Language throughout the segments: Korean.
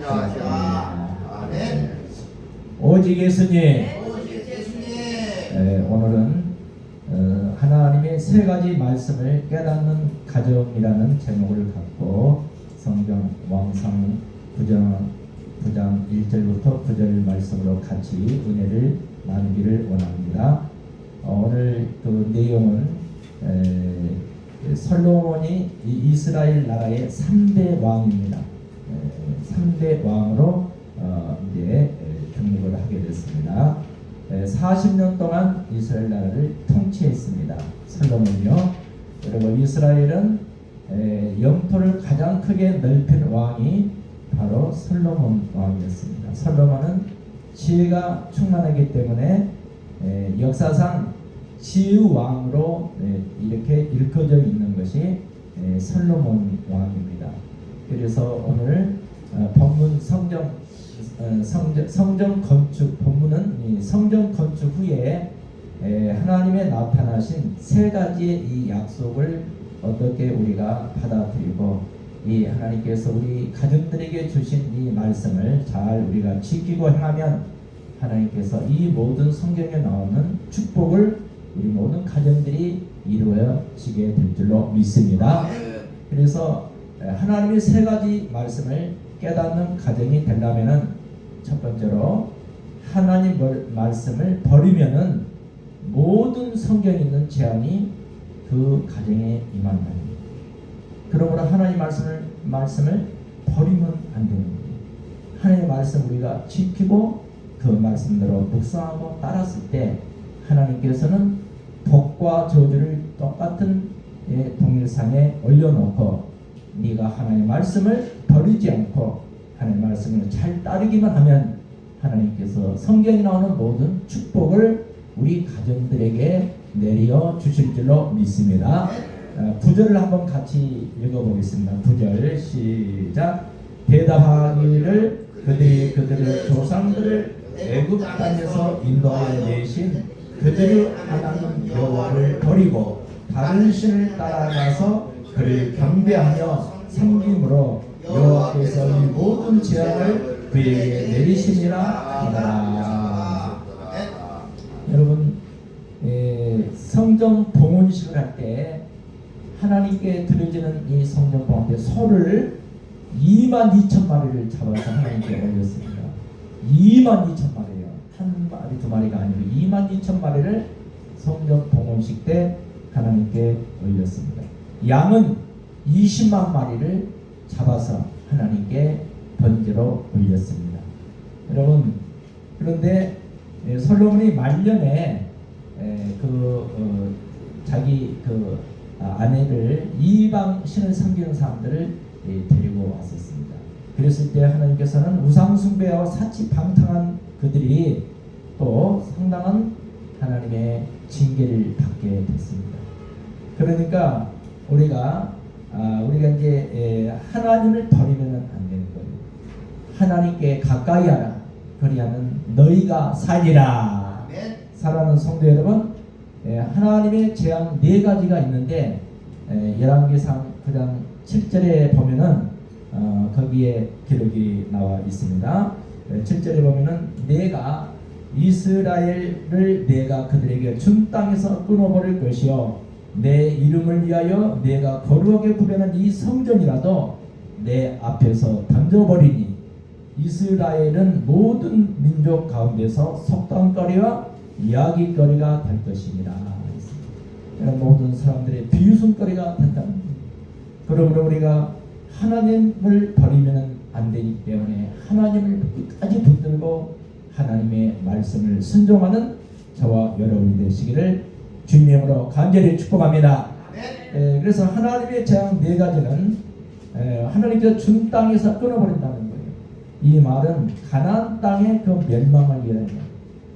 아멘. 오직 예수님. 오늘은 하나님의 세 가지 말씀을 깨닫는 가정이라는 제목을 갖고 성경 왕상 9장 1절부터 9절 말씀으로 같이 은혜를 나누기를 원합니다. 오늘 그 내용은 솔로몬이 이스라엘 나라의 3대 왕입니다. 3대 왕으로 이제 등록을 하게 됐습니다. 40년 동안 이스라엘 나라를 통치했습니다. 솔로몬이요. 여러분, 이스라엘은 영토를 가장 크게 넓힌 왕이 바로 솔로몬 왕이었습니다. 솔로몬은 지혜가 충만하기 때문에 역사상 지혜의 왕으로 이렇게 일컬어져 있는 것이 솔로몬 왕입니다. 그래서 오늘 본문 성전 건축 본문은 성전 건축 후에 하나님의 나타나신 세 가지의 이 약속을 어떻게 우리가 받아들이고 이 하나님께서 우리 가정들에게 주신 이 말씀을 잘 우리가 지키고 하면 하나님께서 이 모든 성경에 나오는 축복을 우리 모든 가정들이 이루어지게 될 줄로 믿습니다. 그래서 하나님의 세 가지 말씀을 깨닫는 가정이 되려면은 첫 번째로 하나님 말씀을 버리면은 모든 성경에 있는 재앙이 그 가정에 임한다. 그러므로 하나님 말씀을 버리면 안 되는 거예요. 하나님의 말씀 우리가 지키고 그 말씀대로 묵상하고 따랐을 때 하나님께서는 복과 저주를 똑같은 동일상에 올려놓고 네가 하나님의 말씀을 버리지 않고 하나님의 말씀을 잘 따르기만 하면 하나님께서 성경에 나오는 모든 축복을 우리 가정들에게 내려 주실 줄로 믿습니다. 9절을 한번 같이 읽어보겠습니다. 9절 시작. 대답하기를 그들의 조상들을 애굽 땅에서 인도하여 내신 그들의 하나님 여호와를 버리고 다른 신을 따라가서 그를 경배하며 섬김으로 여호와께서 이 모든 재앙을 그에게 내리심이라 하더라. 여러분, 성전 봉헌식을 할 때 하나님께 드려지는 이 성전 봉헌 때 소를 22,000마리를 잡아서 하나님께 올렸습니다. 22,000마리요. 한 마리 두 마리가 아니고 22,000마리를 성전 봉헌식 때 하나님께 올렸습니다. 양은 20만 마리를 잡아서 하나님께 번제로 올렸습니다. 여러분, 그런데 솔로몬이 말년에 자기 아내를 이방 신을 섬기는 사람들을 데리고 왔었습니다. 그랬을 때 하나님께서는 우상 숭배와 사치방탕한 그들이 또 상당한 하나님의 징계를 받게 됐습니다. 그러니까 우리가 이제 하나님을 버리면 안 되는 거예요. 하나님께 가까이 하라. 그리하면 너희가 살리라. 사랑하는 성도 여러분, 하나님의 재앙 4가지가 있는데 열왕기상 9장 7절에 보면은 거기에 기록이 나와 있습니다. 7절에 보면은 내가 이스라엘을 내가 그들에게 준 땅에서 끊어버릴 것이요 내 이름을 위하여 내가 거룩하게 구별한 이 성전이라도 내 앞에서 던져버리니 이스라엘은 모든 민족 가운데서 속담거리와 이야기거리가 될 것입니다. 모든 사람들의 비웃음거리가 된다. 그러므로 우리가 하나님을 버리면 안 되기 때문에 하나님을 끝까지 붙들고 하나님의 말씀을 순종하는 저와 여러분이 되시기를 주님의 이름으로 간절히 축복합니다. 그래서 하나님의 재앙 4가지는 하나님께서 준 땅에서 끊어버린다는 거예요. 이 말은 가나안 땅의 그 멸망을 위하여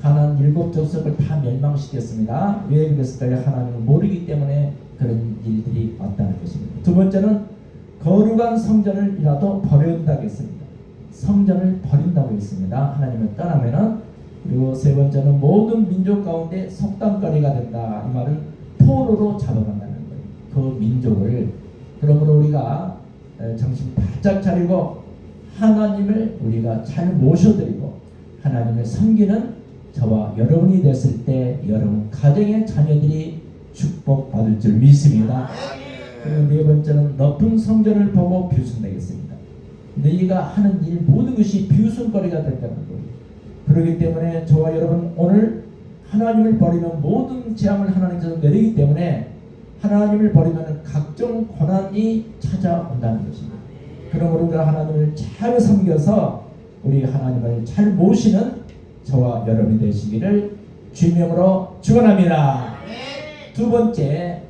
가나안 7족속을 다 멸망시켰습니다. 왜 그랬을까요? 하나님을 모르기 때문에 그런 일들이 왔다는 것입니다. 두 번째는 거룩한 성전을이라도 버린다고 했습니다. 성전을 버린다고 했습니다. 하나님을 떠나면은. 그리고 세 번째는 모든 민족 가운데 속담거리가 된다. 이 말은 포로로 잡아간다는 거예요. 그 민족을. 그러므로 우리가 정신 바짝 차리고 하나님을 우리가 잘 모셔드리고 하나님을 섬기는 저와 여러분이 됐을 때 여러분 가정의 자녀들이 축복받을 줄 믿습니다. 그리고 네 번째는 높은 성전을 보고 비웃음되겠습니다. 너희가 하는 일 모든 것이 비웃음거리가 된다는 거예요. 그렇기 때문에 저와 여러분 오늘 하나님을 버리면 모든 재앙을 하나님께서 내리기 때문에 하나님을 버리면 각종 고난이 찾아온다는 것입니다. 그러므로 우리가 하나님을 잘 섬겨서 우리 하나님을 잘 모시는 저와 여러분이 되시기를 주님으로 축원합니다. 두 번째,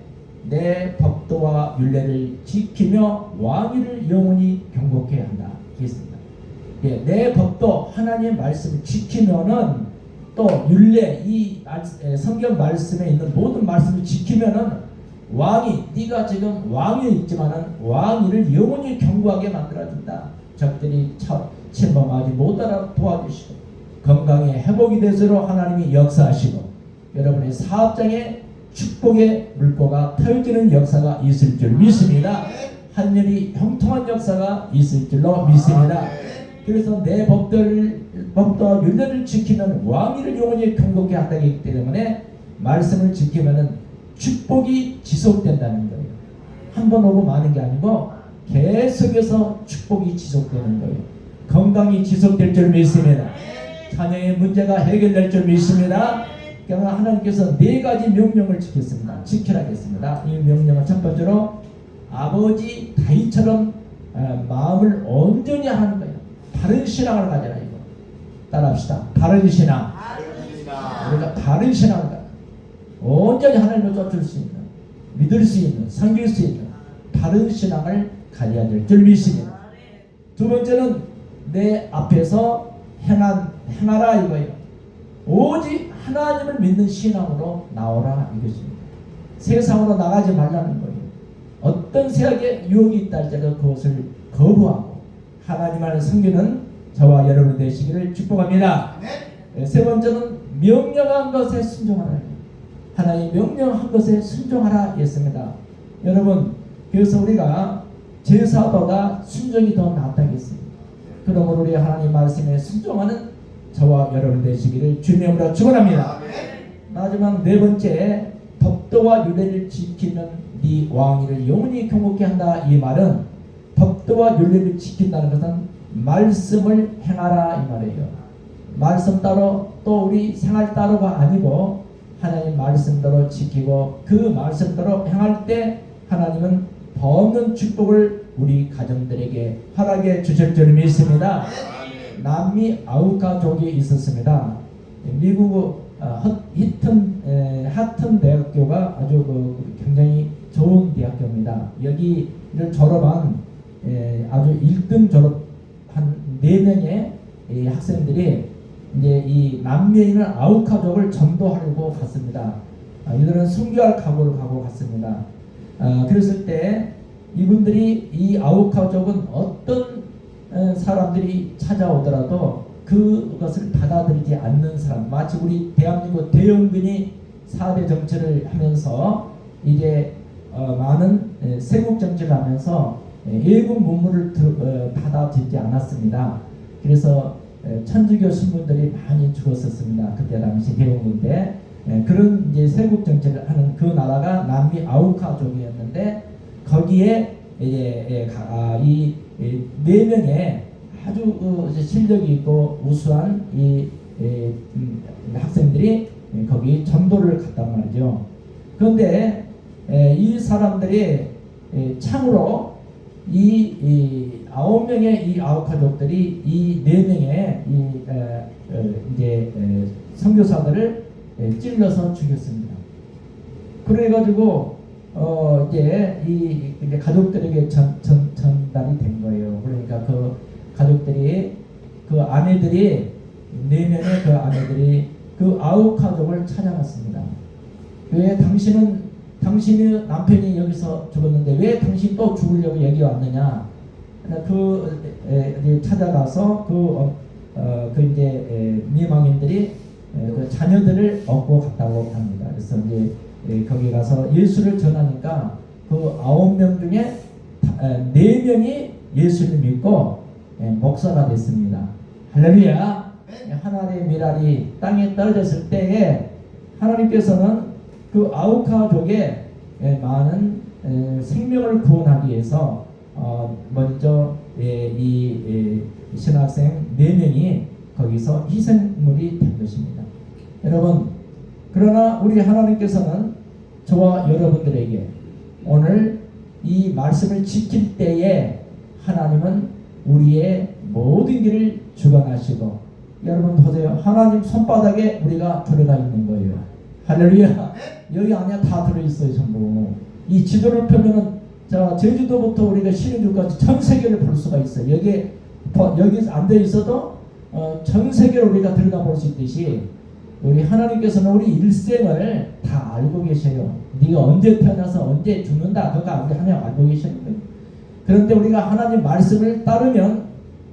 내 법도와 율례를 지키며 왕위를 영원히 경복해야 한다. 있습니다. 예, 내 법도 하나님의 말씀을 지키면은 또 율례 이 성경 말씀에 있는 모든 말씀을 지키면은 왕이 네가 지금 왕위에 있지만은 왕위를 영원히 경고하게 만들어준다. 적들이 침범하지 못하도록 도와주시고 건강에 회복이 되도록 하나님이 역사하시고 여러분의 사업장에 축복의 물꼬가 터지는 역사가 있을 줄 믿습니다. 하늘이 형통한 역사가 있을 줄로 믿습니다. 그래서 내 법도와 율례를 지키면 왕위를 영원히 경고케 한다기 때문에 말씀을 지키면은 축복이 지속된다는 거예요. 한 번 오고 마는 게 아니고 계속해서 축복이 지속되는 거예요. 건강이 지속될 줄 믿습니다. 자녀의 문제가 해결될 줄 믿습니다. 그러나 하나님께서 네 가지 명령을 지켰습니다. 지키라겠습니다. 이 명령은 첫 번째로 아버지 다윗처럼 마음을 온전히 하는 거예요. 바른 신앙을 가져라 이거. 따라합시다. 바른 신앙. 우리가 바른 신앙을 가져. 온전히 하나님을 쫓을 수 있는, 믿을 수 있는, 섬길 수 있는 바른 신앙을 가져야 될 줄 믿습니다. 두 번째는 내 앞에서 행하라 이거예요. 오직 하나님을 믿는 신앙으로 나오라 이것입니다. 세상으로 나가지 말라는 거예요. 어떤 세상에 유혹이 있다 할지라도 그것을 거부하고 하나님을 섬기는 저와 여러분 되시기를 축복합니다. 세 번째는 명령한 것에 순종하라. 하나님 명령한 것에 순종하라 했습니다. 여러분 그래서 우리가 제사보다 순종이 더 낫다겠습니다. 그러므로 우리 하나님 말씀에 순종하는 저와 여러분 되시기를 주님으로 축원합니다. 마지막 네 번째, 법도와 율례를 지키면 네 왕위를 영원히 경복케 한다. 이 말은 법도와 율례를 지킨다는 것은 말씀을 행하라 이 말이에요. 말씀 따로 또 우리 생활 따로가 아니고 하나님 말씀대로 지키고 그 말씀대로 행할 때 하나님은 더 없는 축복을 우리 가정들에게 허락해 주실 줄 믿습니다. 남미 아우카족이 있었습니다. 미국 하튼 대학교가 아주 굉장히 좋은 대학교입니다. 여기를 졸업한 아주 1등 졸업한 4명의 학생들이 이제 이 남미에 있는 아우카족을 전도하려고 갔습니다. 이들은 순교할 각오를 가고 갔습니다. 그랬을 때 이분들이 이 아우카족은 어떤 사람들이 찾아오더라도 그것을 받아들이지 않는 사람, 마치 우리 대한민국 대영군이 4대 정치를 하면서 이제 많은 세국 정치를 하면서 예국 문물을 받아들이지 않았습니다. 그래서 천주교 신분들이 많이 죽었었습니다. 그때 당시 대영군 때 그런 이제 세국 정치를 하는 그 나라가 남미 아우카족이었는데 거기에 이제 이 4명의 아주 실력이 있고 우수한 이 학생들이 거기 전도를 갔단 말이죠. 그런데 이 사람들이 참으로 이 9명의 이 아우카족들이 이 4명의 이제 선교사들을 찔러서 죽였습니다. 그래가지고 이제 이제 가족들에게 전달이 된 거예요. 그러니까 그 가족들이 그 아내들이 4명의 그 아내들이 그 아우카족을 찾아갔습니다. 왜 당신의 남편이 여기서 죽었는데 왜 당신 또 죽으려고 여기 왔느냐? 찾아가서 그 이제 미망인들이 그 자녀들을 얻고 갔다고 합니다. 그래서 이제 거기 가서 예수를 전하니까 그 9명 중에 4명이 예수를 믿고 목사가 됐습니다. 할렐루야. 하나님의 미랄이 땅에 떨어졌을 때에 하나님께서는 그 아우카족에 많은 생명을 구원하기 위해서 먼저 이 신학생 4명이 거기서 희생물이 된 것입니다. 여러분, 그러나 우리 하나님께서는 저와 여러분들에게 오늘 이 말씀을 지킬 때에 하나님은 우리의 모든 길을 주관하시고, 여러분 보세요. 하나님 손바닥에 우리가 들어가 있는 거예요. 할렐루야. 여기 안에 다 들어있어요. 전부. 이 지도를 펴면은 제주도부터 우리가 신의주까지 전 세계를 볼 수가 있어요. 여기 앉아 있어도 전 세계를 우리가 들어가 볼 수 있듯이 우리 하나님께서는 우리 일생을 다 알고 계셔요. 네가 언제 태어나서 언제 죽는다, 그거 우리 하나님 알고 계시는 거예요. 그런데 우리가 하나님 말씀을 따르면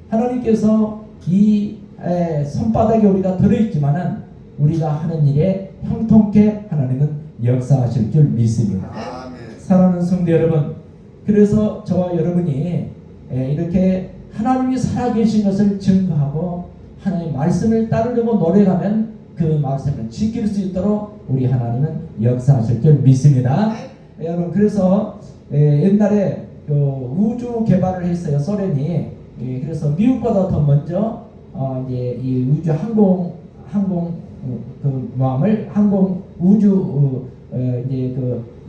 하나님께서 이 손바닥에 우리가 들어있지만은 우리가 하는 일에 형통케 하나님은 역사하실 줄 믿습니다. 사랑하는 성도 여러분, 그래서 저와 여러분이 이렇게 하나님이 살아계신 것을 증거하고 하나님의 말씀을 따르려고 노력하면 그 말씀을 지킬 수 있도록 우리 하나님은 역사하실 줄 믿습니다. 여러분, 그래서 옛날에 우주 개발을 했어요. 소련이. 그래서 미국보다 더 먼저 이제 이 우주 항공 우주 이제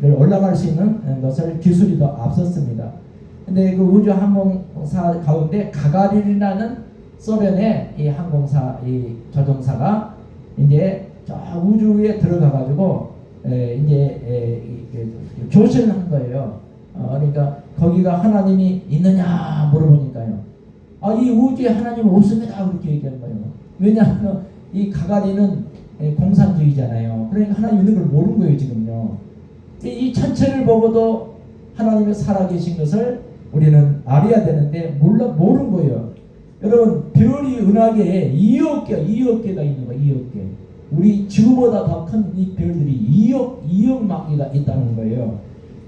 그를 올라갈 수 있는 것을 기술이 더 앞섰습니다. 근데 그 우주 항공사 가운데 가가린이라는 소련의 이 항공사 이 조종사가 이제 저 우주에 들어가 가지고 이제 교신을 한 거예요. 그러니까 거기가 하나님이 있느냐 물어보니까요. 이 우주에 하나님 없습니다. 그렇게 얘기한 거예요. 왜냐하면 이 가가린은 공산주의잖아요. 그러니까 하나님 있는 걸 모르는 거예요, 지금요. 이 천체를 보고도 하나님의 살아계신 것을 우리는 알아야 되는데 모르는 거예요. 여러분, 별이 은하계에 2억 개가 있는 거예요. 2억 개. 우리 지구보다 더 큰 이 별들이 2억 개가 있다는 거예요.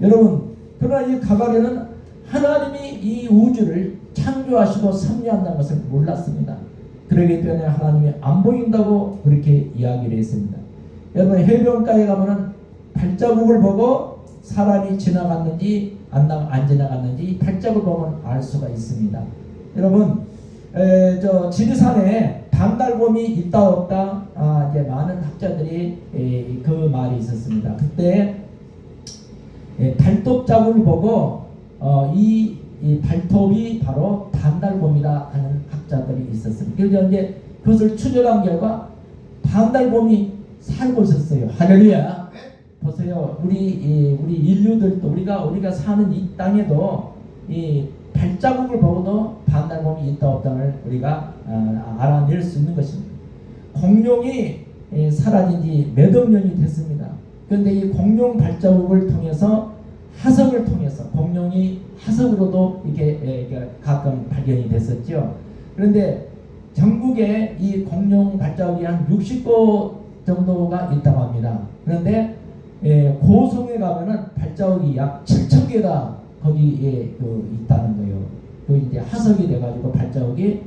여러분, 그러나 이 가가린은 하나님이 이 우주를 창조하시고 섭리한다는 것을 몰랐습니다. 그러기 때문에 하나님이 안 보인다고 그렇게 이야기를 했습니다. 여러분, 해변가에 가면은 발자국을 보고 사람이 지나갔는지 안 지나갔는지 발자국을 보면 알 수가 있습니다. 여러분, 저 지리산에 단달곰이 있다 없다 이제 많은 학자들이 그 말이 있었습니다. 그때 발톱 자국을 보고 이 발톱이 바로 단달곰이다 하는 학자들이 있었습니다. 그래서 이제 그것을 추적한 결과 단달곰이 살고 있었어요. 할렐루야. 보세요. 우리 인류들도 우리가 사는 이 땅에도 이 발자국을 보고도 단달곰이 있다 없다를 우리가 알아낼 수 있는 것입니다. 공룡이 사라진 지 몇억 년이 됐습니다. 그런데 이 공룡 발자국을 통해서 화석을 통해서 공룡이 화석으로도 이렇게 가끔 발견이 됐었죠. 그런데 전국에 이 공룡 발자국이 한 60곳 정도가 있다고 합니다. 그런데 고성에 가면은 발자국이 약 7,000개가 거기에 있다는 거예요. 그 이제 화석이 돼가지고 발자국이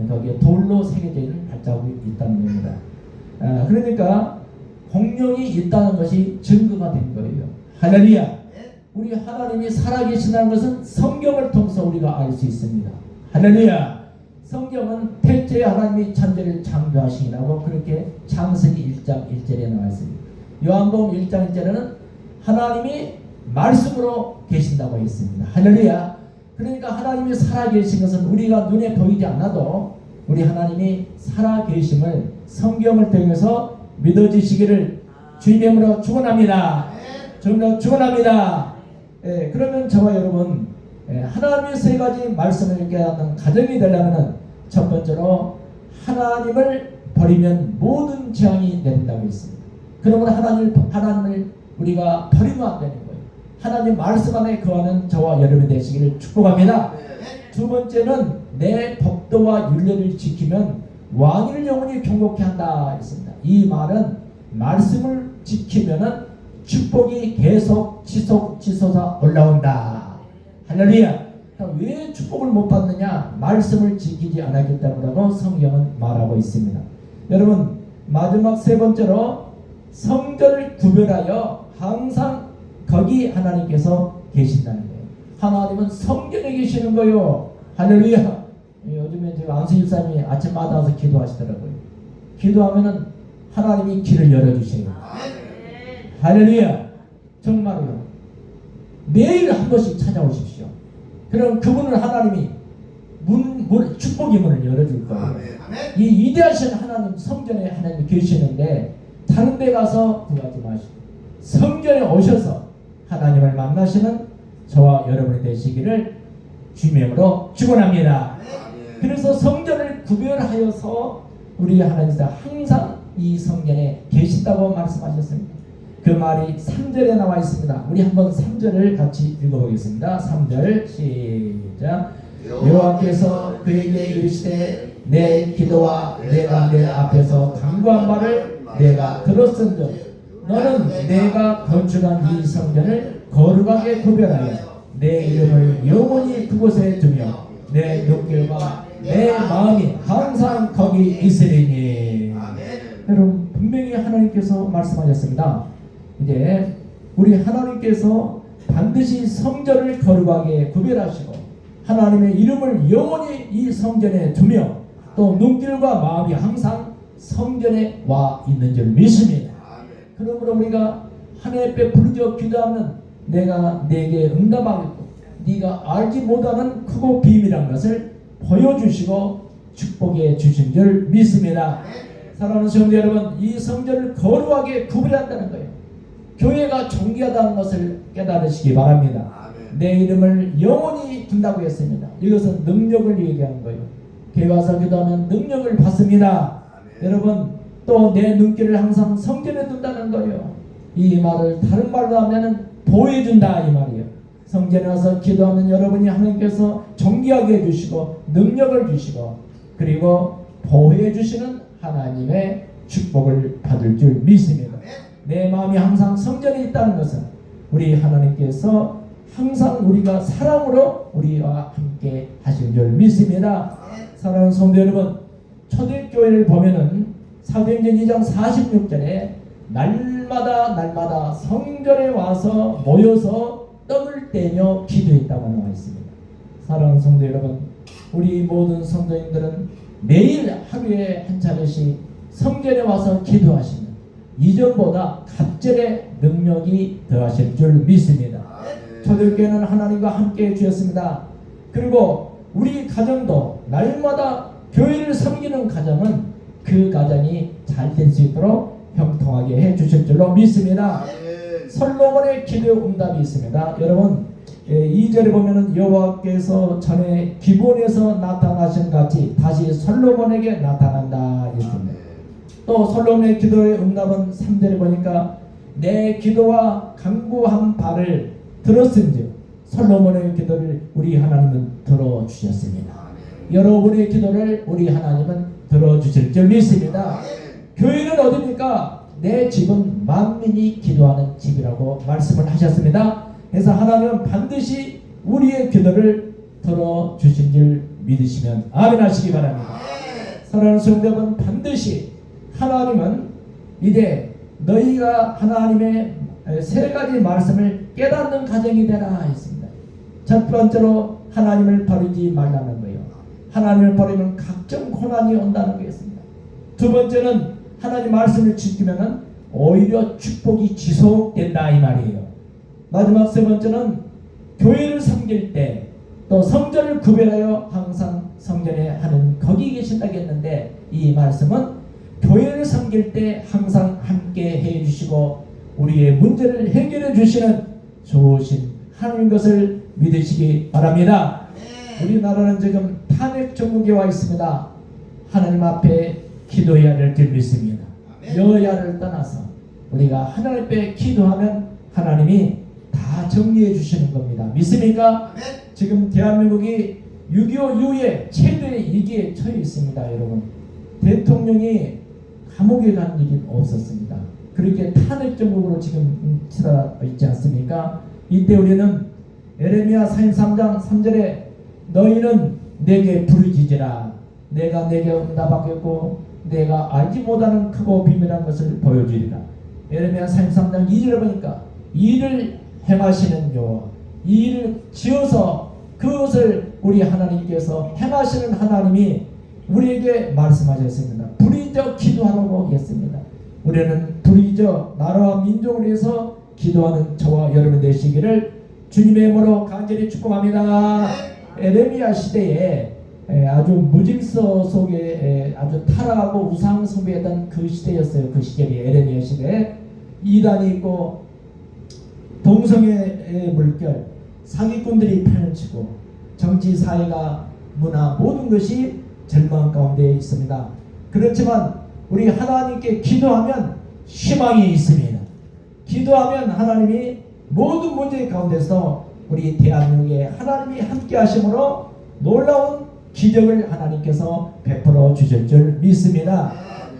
거기에 돌로 새겨져 있는 발자국이 있다는 겁니다. 그러니까 공룡이 있다는 것이 증거가 된 거예요. 할렐루야. 우리 하나님이 살아계신다는 것은 성경을 통해서 우리가 알 수 있습니다. 할렐루야. 성경은 태초에 하나님이 천지를 창조하시니라고 그렇게 창세기 1장 1절에 나와 있습니다. 요한복음 1장 1절에는 하나님이 말씀으로 계신다고 했습니다. 할렐루야. 그러니까 하나님이 살아계신 것은 우리가 눈에 보이지 않아도 우리 하나님이 살아계심을 성경을 통해서 믿어지시기를 주님의 이름으로 축원합니다. 주님으로 축원합니다. 그러면 저와 여러분, 하나님의 세 가지 말씀을 읽게 하는 가정이 되려면 첫 번째로 하나님을 버리면 모든 재앙이 내린다고 했습니다. 그러므로 하나님을 우리가 버리면 안 되는 거예요. 하나님 말씀 안에 거하는 저와 여러분 되시기를 축복합니다. 두 번째는 내 법도와 율례를 지키면 왕을 영원히 경복케 한다 했습니다. 이 말은 말씀을 지키면은 축복이 계속 지속사 올라온다. 할렐루야. 왜 축복을 못 받느냐? 말씀을 지키지 않았기 때문이라고 성경은 말하고 있습니다. 여러분, 마지막 세 번째로 성전을 구별하여 항상 거기 하나님께서 계신다는 거예요. 하나님은 성전에 계시는 거요. 할렐루야. 요즘에 제가 안수 집사님이 아침마다 와서 기도하시더라고요. 기도하면은 하나님이 길을 열어주세요. 할렐루야. 정말로요. 매일 한 번씩 찾아오십시오. 그럼 그분을 하나님이 축복의 문을 열어줄 거예요. 이 위대하신 하나님 성전에 하나님이 계시는데 다른 데 가서 구하지 마시고 성전에 오셔서 하나님을 만나시는 저와 여러분이 되시기를 주님으로 축원합니다. 그래서 성전을 구별하여서 우리 하나님께서 항상 이 성전에 계신다고 말씀하셨습니다. 그 말이 3절에 나와 있습니다. 우리 한번 3절을 같이 읽어보겠습니다. 3절 시작. 여호와께서 그에게 이르시되 내 기도와 내가 내 앞에서 간구한 바를 내가 들었은즉 너는 내가 건축한 이 성전을 거룩하게 구별하여 내 이름을 영원히 그곳에 두며 내 눈길과 내 마음이 항상 거기 있으리니. 여러분, 분명히 하나님께서 말씀하셨습니다. 이제 우리 하나님께서 반드시 성전을 거룩하게 구별하시고 하나님의 이름을 영원히 이 성전에 두며 또 눈길과 마음이 항상 성전에 와 있는 줄 믿습니다. 그러므로 우리가 하나님 앞에 부르짖어 기도하면 내가 내게 응답하겠고 네가 알지 못하는 크고 비밀한 것을 보여주시고 축복해 주신 줄 믿습니다. 사랑하는 성도 여러분, 이 성전을 거룩하게 구별한다는 거예요. 교회가 존귀하다는 것을 깨달으시기 바랍니다. 내 이름을 영원히 둔다고 했습니다. 이것은 능력을 얘기하는 거예요. 교회 와서 기도하면 능력을 받습니다. 여러분, 또 내 눈길을 항상 성전에 둔다는 거예요. 이 말을 다른 말로 하면 보호해준다 이 말이에요. 성전에 와서 기도하면 여러분이 하나님께서 존귀하게 해주시고 능력을 주시고 그리고 보호해 주시는 하나님의 축복을 받을 줄 믿습니다. 내 마음이 항상 성전에 있다는 것은 우리 하나님께서 항상 우리가 사랑으로 우리와 함께 하신 줄 믿습니다. 사랑하는 성도 여러분, 초대교회를 보면은 사도행전 2장 46절에 날마다 성전에 와서 모여서 떡을 떼며 기도했다고 나와 있습니다. 사랑하는 성도 여러분, 우리 모든 성도님들은 매일 하루에 한 차례씩 성전에 와서 기도하시면 이전보다 갑절의 능력이 더하실 줄 믿습니다. 초대교회는 하나님과 함께 해주셨습니다. 그리고 우리 가정도 날마다 교회를 섬기는 가정은 그 가정이 잘 될 수 있도록 형통하게 해주실 줄로 믿습니다. 솔로몬의 기도 응답이 있습니다. 여러분, 2절에 보면은 여호와께서 전에 기본에서 나타나신 같이 다시 솔로몬에게 나타난다 했습니다. 또 솔로몬의 기도의 응답은 3절에 보니까 내 기도와 간구한 바를 들었은즉 솔로몬의 기도를 우리 하나님은 들어주셨습니다. 여러분의 기도를 우리 하나님은 들어주실 줄 믿습니다. 교회는 어디입니까? 내 집은 만민이 기도하는 집이라고 말씀을 하셨습니다. 그래서 하나님은 반드시 우리의 기도를 들어주신 줄 믿으시면 아멘 하시기 바랍니다. 사랑하는 성도 여러분, 반드시 하나님은 이제 너희가 하나님의 세 가지 말씀을 깨닫는 가정이 되라 했습니다. 첫 번째로 하나님을 버리지 말라는 거예요. 하나님을 버리면 각종 고난이 온다는 거였습니다. 두 번째는 하나님 말씀을 지키면 오히려 축복이 지속된다 이 말이에요. 마지막 세 번째는 교회를 섬길 때 또 성전을 구별하여 항상 성전에 하는 거기 계신다고 했는데 이 말씀은 교회를 섬길 때 항상 함께 해주시고 우리의 문제를 해결해 주시는 좋으신 하나님 것을 믿으시기 바랍니다. 우리나라는 지금 탄핵 정국에 와 있습니다. 하나님 앞에 기도해야 될 줄 믿습니다. 여야를 떠나서 우리가 하나님 앞에 기도하면 하나님이 다 정리해 주시는 겁니다. 믿습니까? 지금 대한민국이 6.25 이후에 최대의 위기에 처해 있습니다. 여러분, 대통령이 감옥에 간 일이 없었습니다. 그렇게 탄핵 정국으로 지금 치달아 있지 않습니까? 이때 우리는 에레미야 43장 3절에 너희는 내게 부르짖으라. 내가 내게 응답하겠고 내가 알지 못하는 크고 비밀한 것을 보여주리라. 예레미야 33장 2절에 보니까 이를 행하시는 여호와, 이 일을 지어서 그것을 우리 하나님께서 행하시는 하나님이 우리에게 말씀하셨습니다. 부르짖어 기도하라고 했습니다. 우리는 부르짖어 나라와 민족을 위해서 기도하는 저와 여러분 되시기를 주님의 이름으로 간절히 축복합니다. 에레미야 시대에 아주 무질서 속에 아주 타락하고 우상 숭배했던 그 시대였어요. 그 시절이 에레미야 시대에 이단이 있고 동성애 물결, 사기꾼들이 판치고 정치, 사회가, 문화 모든 것이 절망 가운데 있습니다. 그렇지만 우리 하나님께 기도하면 희망이 있습니다. 기도하면 하나님이 모든 문제 가운데서 우리 대한민국에 하나님이 함께 하심으로 놀라운 기적을 하나님께서 베풀어 주실 줄 믿습니다.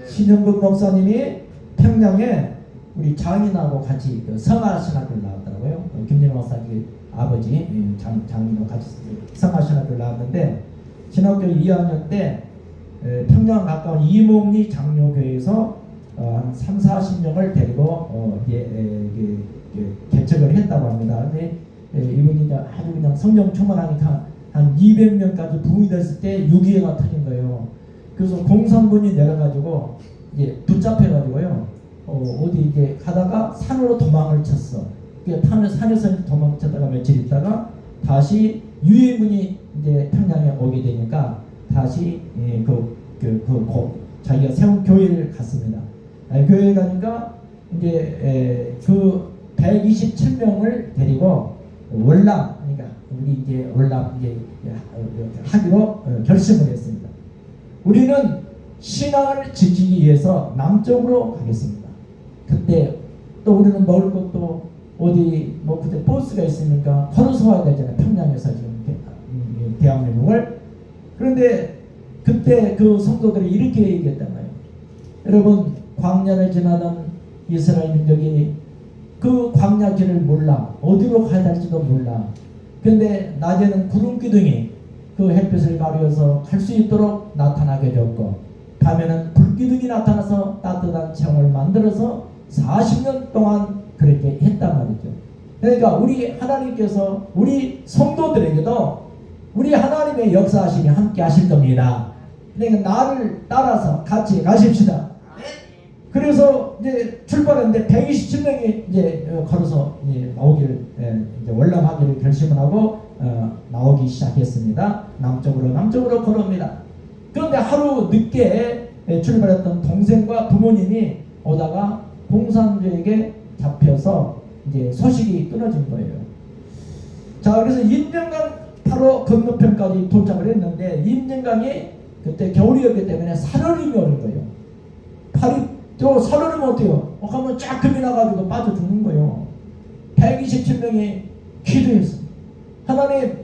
신영국 목사님이 평양에 우리 장인하고 같이 그 성화신학교를 나왔더라고요. 김진호 목사님 아버지 장인하고 같이 성화신학교를 나왔는데 신학교 2학년 때 평양 가까운 이몽리 장로교회에서 한 3, 40명을 데리고 개척을 했다고 합니다. 근데 이분이 아주 그냥 성령 충만하니까 한 200명까지 부흥이 됐을 때 6.25가 터진 거예요. 그래서 공산군이 내려가지고 이제 붙잡혀가지고요. 어디 이제 가다가 산으로 도망을 쳤어. 산에서 도망을 쳤다가 며칠 있다가 다시 유해군이 이제 평양에 오게 되니까 다시 자기가 세운 교회를 갔습니다. 교회에 가니까 이제 그 127명을 데리고 월남, 그러니까 우리 이제 월남 이제 하기로 결심을 했습니다. 우리는 신앙을 지키기 위해서 남쪽으로 가겠습니다. 그때 또 우리는 먹을 것도 어디 뭐 그때 버스가 있으니까 걸어서 와야 되잖아요. 평양에서 지금 대한민국을. 그런데 그때 그 성도들이 이렇게 얘기했단 말이에요. 여러분, 광야를 지나던 이스라엘 민족이 그 광야 길을 몰라. 어디로 가야 할지도 몰라. 그런데 낮에는 구름 기둥이 그 햇빛을 가려서 갈 수 있도록 나타나게 되었고, 밤에는 불 기둥이 나타나서 따뜻한 체험을 만들어서 40년 동안 그렇게 했단 말이죠. 그러니까 우리 하나님께서 우리 성도들에게도 우리 하나님의 역사하심이 함께 하실 겁니다. 그러니까 나를 따라서 같이 가십시다. 그래서 이제 출발했는데 127명이 이제 걸어서 이제 나오기를 이제 월남하기를 결심을 하고 나오기 시작했습니다. 남쪽으로 걸어옵니다. 그런데 하루 늦게 출발했던 동생과 부모님이 오다가 공산주에게 잡혀서 이제 소식이 끊어진 거예요. 자, 그래서 임진강 바로 건너편까지 도착을 했는데 임진강이 그때 겨울이었기 때문에 살얼음이 오는 거예요. 팔이 또 살얼음은 어때요? 가면 쫙 금이 나가지고 빠져 죽는 거예요. 127명이 기도했습니다. 하나님,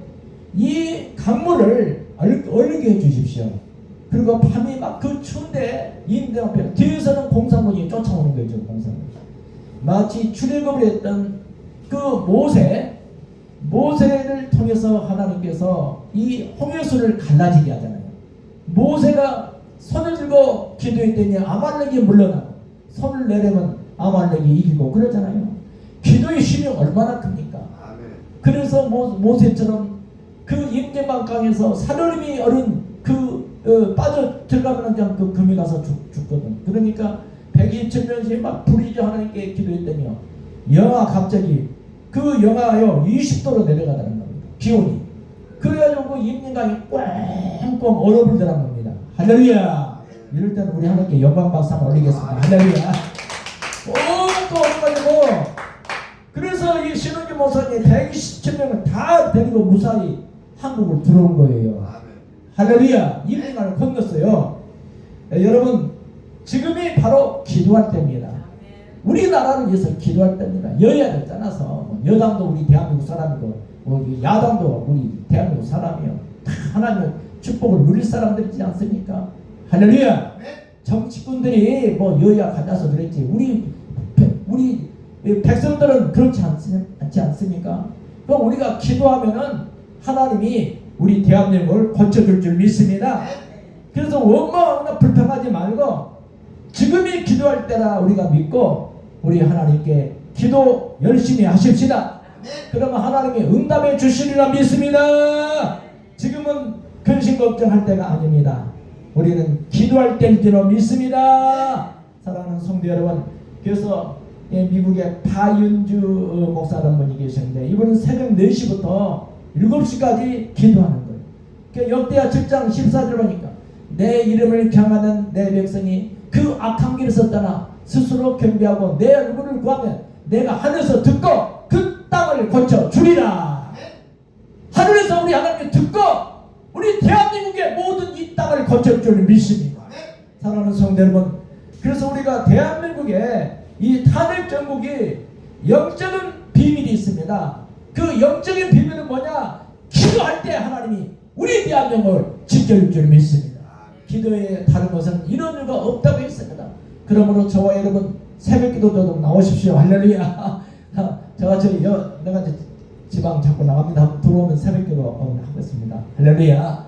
이 강물을 얼게 해주십시오. 그리고 밤이 막 그 추운데 임대 앞에 뒤에서는 공산군이 쫓아오는 거죠. 공산군. 마치 출애굽을 했던 그 모세를 통해서 하나님께서 이 홍해수를 갈라지게 하잖아요. 모세가 손을 들고 기도했더니 아말렉이 물러나고 손을 내려면 아말렉이 이기고 그러잖아요. 기도의 힘이 얼마나 큽니까? 그래서 모세처럼 그 임재만강에서 살얼음이 얼은 빠져 들어가면 그냥 그 금이 가서 죽거든. 그러니까 127명씩 막 부르짖어 하나님께 기도했더니요, 영하 갑자기 그 영하요 20도로 내려가다는 겁니다. 기온이. 그래가지고 그 임진강이 꽝꽝 얼어붙더라는 겁니다. 할렐루야. 이럴 때는 우리 하나님께 영광 박수 한번 올리겠습니다. 할렐루야. 또 얼어가지고 그래서 이 신은규 목사님 127명을 다 데리고 무사히 한국을 들어온 거예요. 할렐루야. 임진강을 건넜어요. 여러분, 지금이 바로 기도할 때입니다. 우리나라를 위해서 기도할 때입니다. 여야를 떠나서 여당도 우리 대한민국 사람이고 야당도 우리 대한민국 사람이요. 다 하나님의 축복을 누릴 사람들이지 않습니까? 할렐루야. 정치꾼들이 여야 가져서 그랬지 우리 백성들은 그렇지 않지 않습니까? 그럼 우리가 기도하면은 하나님이 우리 대한민국을 고쳐줄 줄 믿습니다. 그래서 원망하거나 불평하지 말고 지금이 기도할 때라 우리가 믿고 우리 하나님께 기도 열심히 하십시다. 그러면 하나님이 응답해 주시리라 믿습니다. 지금은 근심 걱정할 때가 아닙니다. 우리는 기도할 때인 줄 믿습니다. 사랑하는 성도 여러분, 그래서 미국의 바윤주 목사라는 분이 계셨는데 이분은 새벽 4시부터 7시까지 기도하는 거예요. 그러니까 역대하 7장 14절 보니까 내 이름을 경하는 내 백성이 그 악한 길에서 떠나 스스로 겸비하고 내 얼굴을 구하면 내가 하늘에서 듣고 그 땅을 고쳐주리라. 하늘에서 우리 하나님이 듣고 우리 대한민국의 모든 이 땅을 고쳐줄 줄 믿습니다. 사랑하는 성도 여러분, 그래서 우리가 대한민국에 이 탄핵 정국이 영적인 비밀이 있습니다. 그 영적인 비밀은 뭐냐? 기도할 때 하나님이 우리 대한민국을 지켜줄 줄 믿습니다. 기도에 다른 것은 이런 이유가 없다고 했습니다. 그러므로 저와 여러분 새벽 기도도 좀 나오십시오. 할렐루야. 내가 지방 자꾸 나갑니다. 들어오면 새벽 기도 하겠습니다. 할렐루야.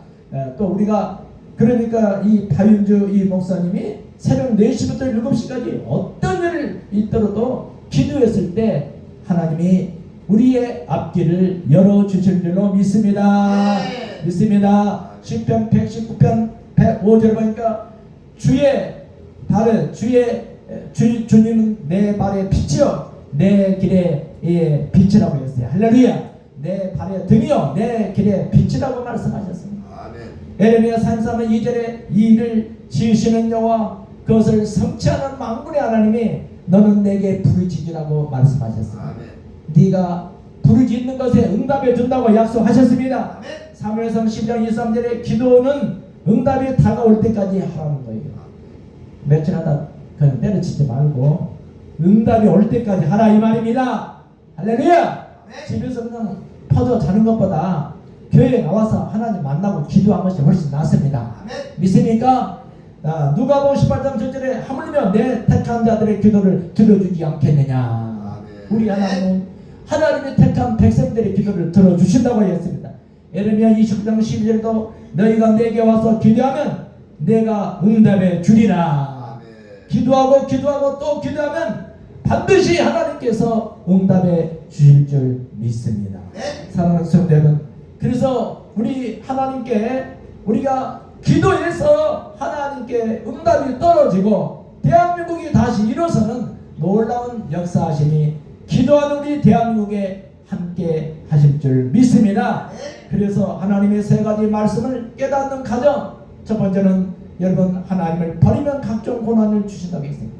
또 우리가 그러니까 이 바윤주 이 목사님이 새벽 4시부터 7시까지 어떤 일을 있더라도 기도했을 때 하나님이 우리의 앞길을 열어주실 줄로 믿습니다. 믿습니다. 시편 119편 105절 보니까 주님은 내 발의 빛이요 내 길의 빛이라고 했어요. 할렐루야. 내 발의 등이요 내 길의 빛이라고 말씀하셨습니다. 에레미야 33장 2절에 이 일을 지으시는 여호와 그것을 성취하는 만군의 하나님이 너는 내게 부르짖으라고 말씀하셨습니다. 네가 부르짖는 것에 응답해 준다고 약속하셨습니다. 사무엘상 10장 23절에 기도는 응답이 다가올 때까지 하라는 거예요. 며칠 하다 그냥 때려치지 말고 응답이 올 때까지 하라 이 말입니다. 할렐루야. 집에서 그냥 퍼져 자는 것보다 교회에 나와서 하나님 만나고 기도한 것이 훨씬 낫습니다. 믿습니까? 누가복음 18장 7절에 하물며 내 택한 자들의 기도를 들어주지 않겠느냐. 우리 하나님은 하나님의 택한 백성들의 기도를 들어주신다고 했습니다. 예레미야 29장 12절에도 너희가 내게 와서 기도하면 내가 응답해 주리라. 기도하고 또 기도하면 반드시 하나님께서 응답해 주실 줄 믿습니다. 사랑하는 성도 여러분, 그래서 우리 하나님께 우리가 기도해서 하나님께 응답이 떨어지고 대한민국이 다시 일어서는 놀라운 역사하심이 기도하는 우리 대한민국에 함께 하실 줄 믿습니다. 그래서 하나님의 3가지 말씀을 깨닫는 가정, 첫 번째는 여러분 하나님을 버리면 각종 고난을 주신다고 했습니다.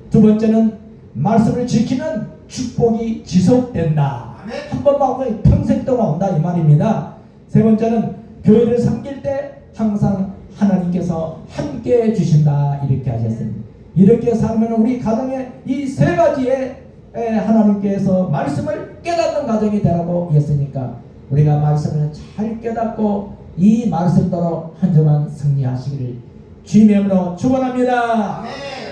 두 번째는 말씀을 지키면 축복이 지속된다. 한 번만 오면 평생 동안 온다 이 말입니다. 세 번째는 교회를 섬길 때 항상 하나님께서 함께 해주신다 이렇게 하셨습니다. 이렇게 살면 우리 가정에 이 3가지의 하나님께서 말씀을 깨닫는 가정이 되라고 했으니까 우리가 말씀을 잘 깨닫고 이 말씀대로 한 주만 승리하시기를 주님의 이름으로 축원합니다.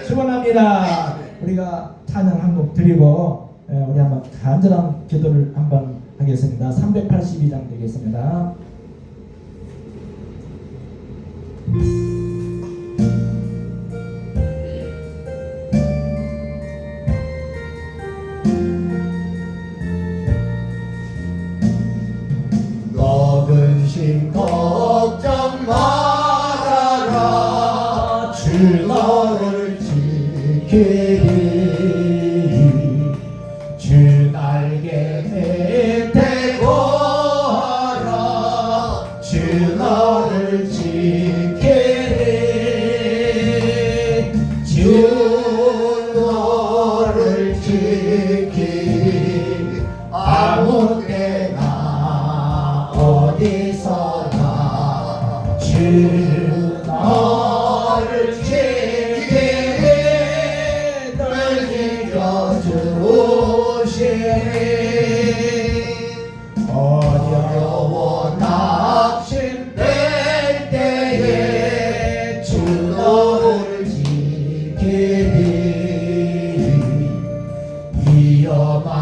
축원합니다. 우리가 찬양 한 곡 드리고 우리 한번 간절한 기도를 한번 하겠습니다. 382장 되겠습니다. 너 근심 걱정 말아라 주 너를 지키리 주 날개 밑에 거하라 주 너를 지키리 주 너를 지키리 아무 때나 어디서나 주